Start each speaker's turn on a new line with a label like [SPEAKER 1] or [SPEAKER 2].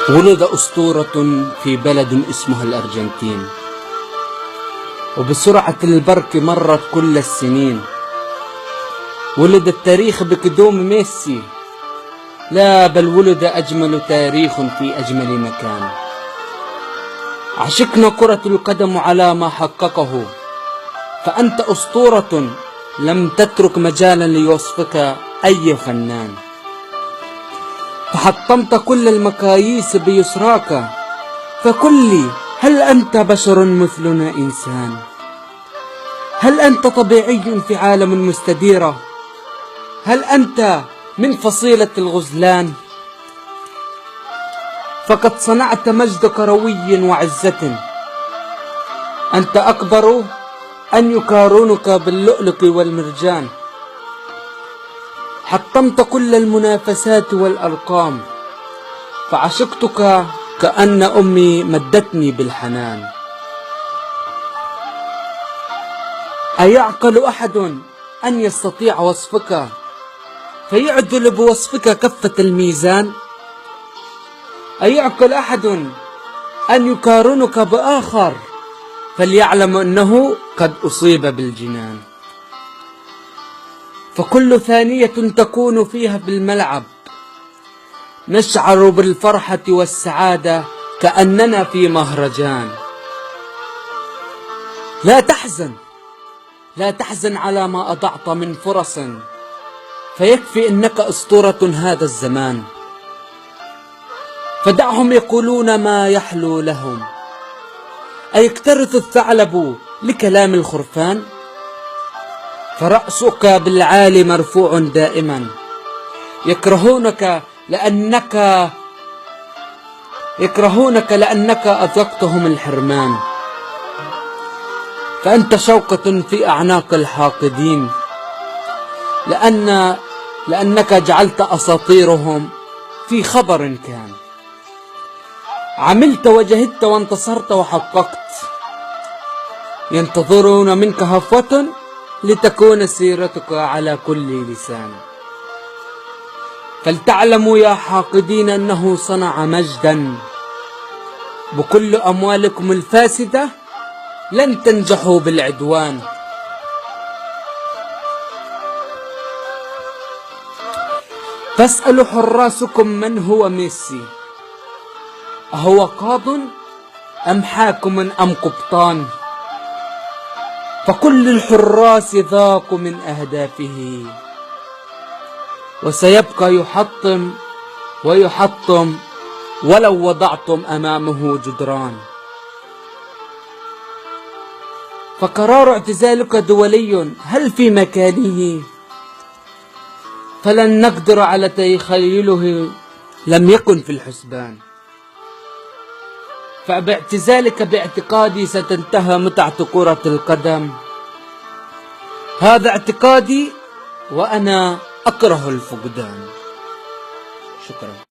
[SPEAKER 1] ولد أسطورة في بلد اسمها الأرجنتين، وبسرعة البرق مرت كل السنين. ولد التاريخ بقدوم ميسي، لا بل ولد أجمل تاريخ في أجمل مكان. عشقنا كرة القدم على ما حققه، فأنت أسطورة لم تترك مجالا ليوصفك أي فنان. فحطمت كل المقاييس بيسراك، فقل لي هل أنت بشر مثلنا إنسان؟ هل أنت طبيعي في عالم مستدير؟ هل أنت من فصيلة الغزلان؟ فقد صنعت مجد كروي وعزة، أنت أكبر أن يقارنك باللؤلؤ والمرجان. حطمت كل المنافسات والأرقام، فعشقتك كأن أمي مدتني بالحنان. أيعقل أحد أن يستطيع وصفك فيعدل بوصفك كفة الميزان؟ أيعقل أحد أن يقارنك بآخر فليعلم أنه قد أصيب بالجنان؟ فكل ثانية تكون فيها بالملعب نشعر بالفرحة والسعادة كأننا في مهرجان. لا تحزن على ما أضعت من فرص، فيكفي أنك أسطورة هذا الزمان. فدعهم يقولون ما يحلو لهم، أيكترث الثعلب لكلام الخرفان؟ فرأسك بالعالي مرفوع دائما، يكرهونك لأنك أذقتهم الحرمان. فأنت شوكة في أعناق الحاقدين، لأنك جعلت أساطيرهم في خبر كان. عملت وجهدت وانتصرت وحققت، ينتظرون منك هفوة لتكون سيرتك على كل لسان. فلتعلموا يا حاقدين أنه صنع مجدا، بكل أموالكم الفاسدة لن تنجحوا بالعدوان. فاسألوا حراسكم من هو ميسي، أهو قاض أم حاكم أم قبطان؟ فكل الحراس ذاقوا من أهدافه، وسيبقى يحطم ويحطم ولو وضعتم أمامه جدران. فقرار اعتزالك دولي هل في مكانه؟ فلن نقدر على تخيله، لم يكن في الحسبان. فباعتزالك باعتقادي ستنتهى متعة كرة القدم، هذا اعتقادي وأنا أكره الفقدان. شكرا.